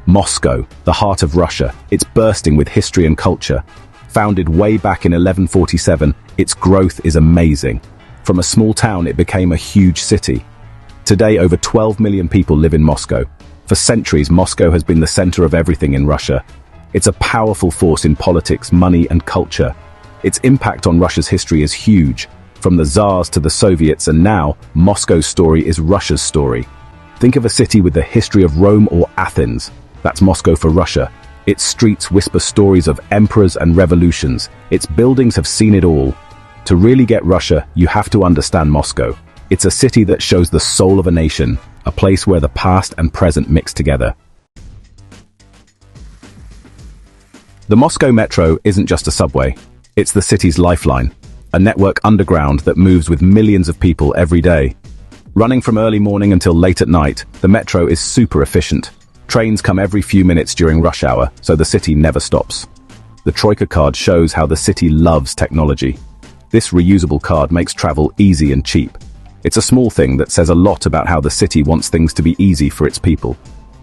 Moscow, the heart of Russia, it's bursting with history and culture. Founded way back in 1147, its growth is amazing. From a small town, it became a huge city. Today, over 12 million people live in Moscow. For centuries, Moscow has been the center of everything in Russia. It's a powerful force in politics, money, and culture. Its impact on Russia's history is huge. From the Tsars to the Soviets, and now, Moscow's story is Russia's story. Think of a city with the history of Rome or Athens. That's Moscow for Russia. Its streets whisper stories of emperors and revolutions. Its buildings have seen it all. To really get Russia, you have to understand Moscow. It's a city that shows the soul of a nation, a place where the past and present mix together. The Moscow Metro isn't just a subway. It's the city's lifeline, a network underground that moves with millions of people every day. Running from early morning until late at night, the metro is super efficient. Trains come every few minutes during rush hour, so the city never stops. The Troika card shows how the city loves technology. This reusable card makes travel easy and cheap. It's a small thing that says a lot about how the city wants things to be easy for its people.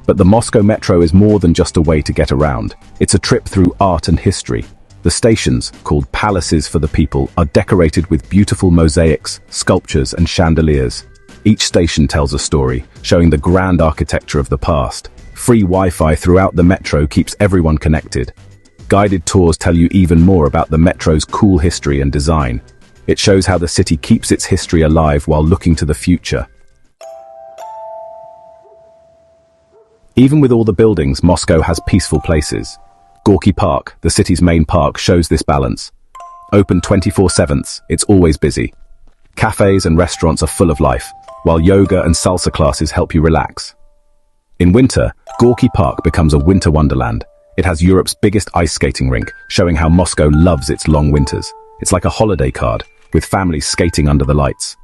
But the Moscow Metro is more than just a way to get around. It's a trip through art and history. The stations, called palaces for the people, are decorated with beautiful mosaics, sculptures, and chandeliers. Each station tells a story, showing the grand architecture of the past. Free Wi-Fi throughout the metro keeps everyone connected. Guided tours tell you even more about the metro's cool history and design. It shows how the city keeps its history alive while looking to the future. Even with all the buildings, Moscow has peaceful places. Gorky Park, the city's main park, shows this balance. Open 24/7, it's always busy. Cafes and restaurants are full of life, while yoga and salsa classes help you relax. In winter, Gorky Park becomes a winter wonderland. It has Europe's biggest ice skating rink, showing how Moscow loves its long winters. It's like a holiday card, with families skating under the lights.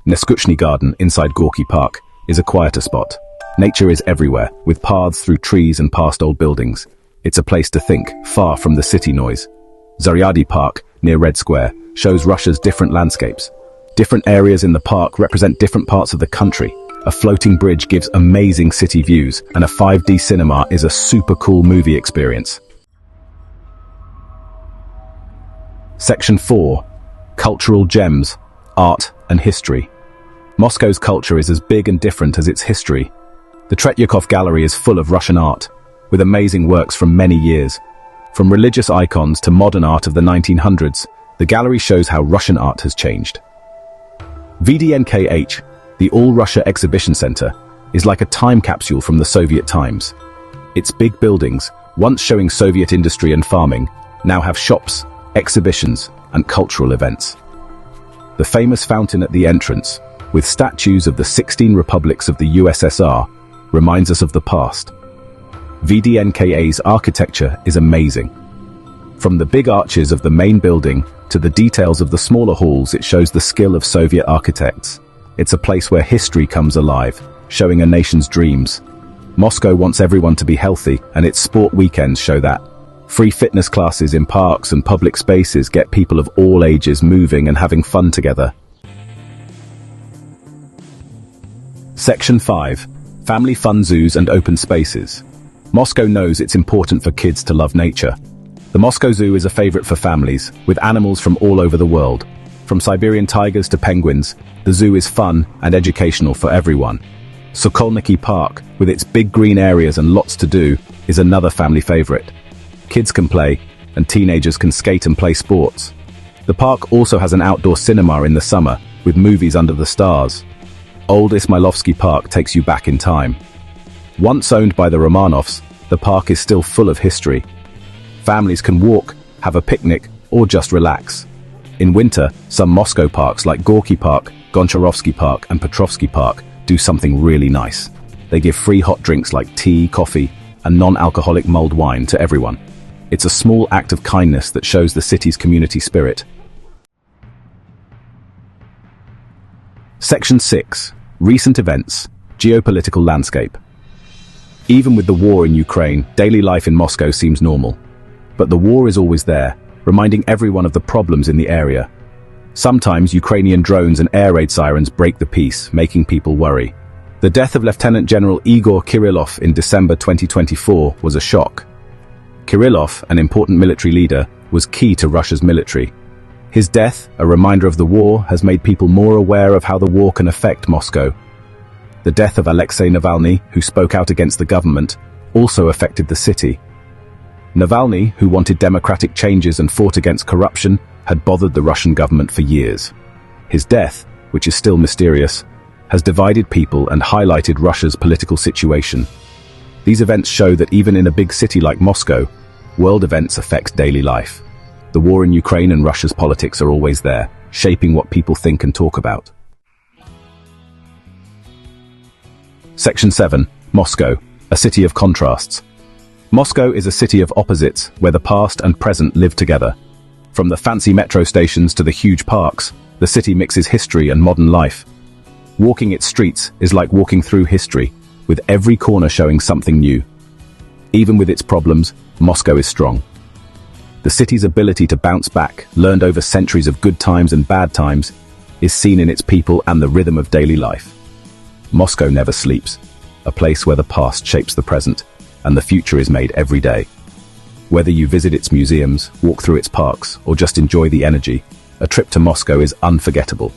Neskuchny Garden, inside Gorky Park, is a quieter spot. Nature is everywhere, with paths through trees and past old buildings. It's a place to think, far from the city noise. Zaryady Park, near Red Square, shows Russia's different landscapes. Different areas in the park represent different parts of the country. A floating bridge gives amazing city views, and a 5D cinema is a super cool movie experience. Section 4. Cultural gems, art and history. Moscow's culture is as big and different as its history. The Tretyakov Gallery is full of Russian art, with amazing works from many years. From religious icons to modern art of the 1900s, the gallery shows how Russian art has changed. VDNKH, the All-Russia Exhibition Center, is like a time capsule from the Soviet times. Its big buildings, once showing Soviet industry and farming, now have shops, exhibitions, and cultural events. The famous fountain at the entrance, with statues of the 16 republics of the USSR, reminds us of the past. VDNKA's architecture is amazing. From the big arches of the main building to the details of the smaller halls, it shows the skill of Soviet architects. It's a place where history comes alive, showing a nation's dreams. Moscow wants everyone to be healthy, and its sport weekends show that. Free fitness classes in parks and public spaces get people of all ages moving and having fun together. Section 5. Family fun zoos and open spaces. Moscow knows it's important for kids to love nature. The Moscow Zoo is a favorite for families, with animals from all over the world. From Siberian tigers to penguins, the zoo is fun and educational for everyone. Sokolniki Park, with its big green areas and lots to do, is another family favorite. Kids can play, and teenagers can skate and play sports. The park also has an outdoor cinema in the summer, with movies under the stars. Old Ismailovsky Park takes you back in time. Once owned by the Romanovs, the park is still full of history. Families can walk, have a picnic, or just relax. In winter, some Moscow parks like Gorky Park, Goncharovsky Park, and Petrovsky Park do something really nice. They give free hot drinks like tea, coffee, and non-alcoholic mulled wine to everyone. It's a small act of kindness that shows the city's community spirit. Section 6. Recent events, geopolitical landscape. Even with the war in Ukraine, daily life in Moscow seems normal. But the war is always there, reminding everyone of the problems in the area. Sometimes Ukrainian drones and air raid sirens break the peace, making people worry. The death of Lieutenant General Igor Kirillov in December 2024 was a shock. Kirillov, an important military leader, was key to Russia's military. His death, a reminder of the war, has made people more aware of how the war can affect Moscow. The death of Alexei Navalny, who spoke out against the government, also affected the city. Navalny, who wanted democratic changes and fought against corruption, had bothered the Russian government for years. His death, which is still mysterious, has divided people and highlighted Russia's political situation. These events show that even in a big city like Moscow, world events affect daily life. The war in Ukraine and Russia's politics are always there, shaping what people think and talk about. Section 7. Moscow, a city of contrasts. Moscow is a city of opposites, where the past and present live together. From the fancy metro stations to the huge parks, the city mixes history and modern life. Walking its streets is like walking through history, with every corner showing something new. Even with its problems, Moscow is strong. The city's ability to bounce back, learned over centuries of good times and bad times, is seen in its people and the rhythm of daily life. Moscow never sleeps, a place where the past shapes the present, and the future is made every day. Whether you visit its museums, walk through its parks, or just enjoy the energy, a trip to Moscow is unforgettable.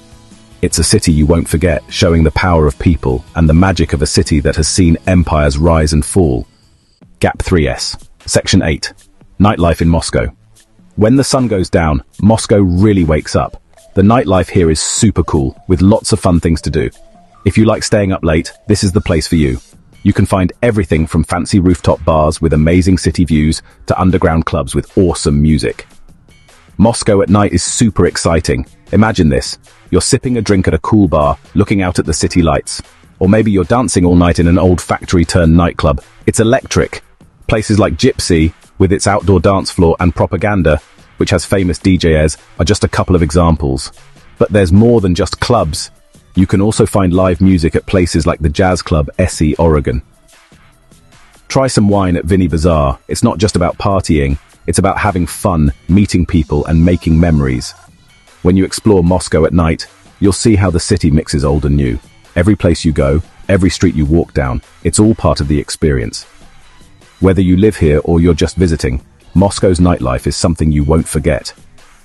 It's a city you won't forget, showing the power of people and the magic of a city that has seen empires rise and fall. Gap 3S. Section 8. Nightlife in Moscow. When the sun goes down, Moscow really wakes up. The nightlife here is super cool, with lots of fun things to do. If you like staying up late, this is the place for you. You can find everything from fancy rooftop bars with amazing city views to underground clubs with awesome music. Moscow at night is super exciting. Imagine this. You're sipping a drink at a cool bar, looking out at the city lights. Or maybe you're dancing all night in an old factory-turned nightclub. It's electric. Places like Gypsy, with its outdoor dance floor, and Propaganda, which has famous DJs, are just a couple of examples. But there's more than just clubs. You can also find live music at places like the jazz club SE Oregon. Try some wine at Vinny Bazaar. It's not just about partying, it's about having fun, meeting people, and making memories. When you explore Moscow at night, you'll see how the city mixes old and new. Every place you go, every street you walk down, it's all part of the experience. Whether you live here or you're just visiting, Moscow's nightlife is something you won't forget.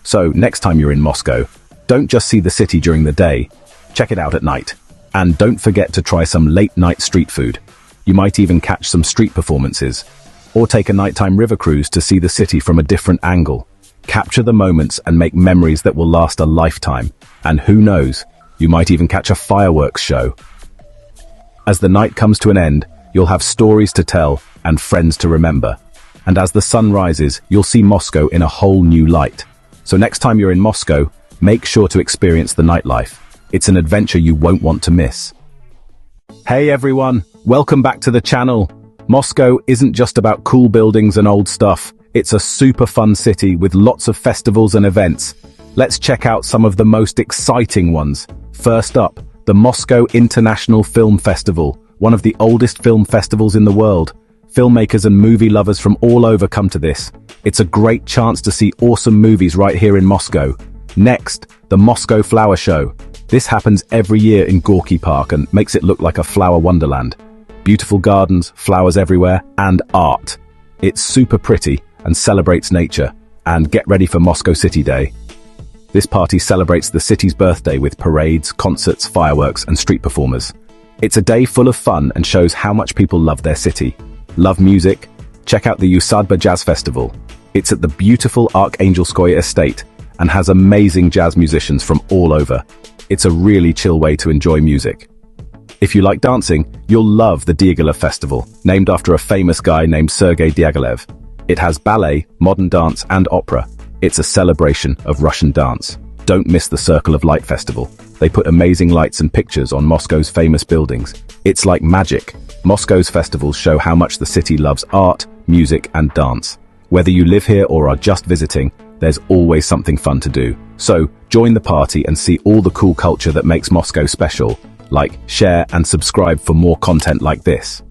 So, next time you're in Moscow, don't just see the city during the day, check it out at night. And don't forget to try some late-night street food. You might even catch some street performances. Or take a nighttime river cruise to see the city from a different angle. Capture the moments and make memories that will last a lifetime. And who knows, you might even catch a fireworks show. As the night comes to an end, you'll have stories to tell and friends to remember. And as the sun rises, you'll see Moscow in a whole new light. So next time you're in Moscow, make sure to experience the nightlife. It's an adventure you won't want to miss. Hey everyone, welcome back to the channel. Moscow isn't just about cool buildings and old stuff. It's a super fun city with lots of festivals and events. Let's check out some of the most exciting ones. First up, the Moscow International Film Festival, one of the oldest film festivals in the world. Filmmakers and movie lovers from all over come to this. It's a great chance to see awesome movies right here in Moscow. Next, the Moscow Flower Show. This happens every year in Gorky Park and makes it look like a flower wonderland. Beautiful gardens, flowers everywhere, and art. It's super pretty and celebrates nature. And get ready for Moscow City Day. This party celebrates the city's birthday with parades, concerts, fireworks, and street performers. It's a day full of fun and shows how much people love their city. Love music? Check out the Usadba Jazz Festival. It's at the beautiful Arkhangelskoye estate and has amazing jazz musicians from all over. It's a really chill way to enjoy music. If you like dancing, you'll love the Diaghilev Festival, named after a famous guy named Sergei Diaghilev. It has ballet, modern dance, and opera. It's a celebration of Russian dance. Don't miss the Circle of Light Festival. They put amazing lights and pictures on Moscow's famous buildings. It's like magic. Moscow's festivals show how much the city loves art, music, and dance. Whether you live here or are just visiting, there's always something fun to do. So, join the party and see all the cool culture that makes Moscow special. Like, share, and subscribe for more content like this.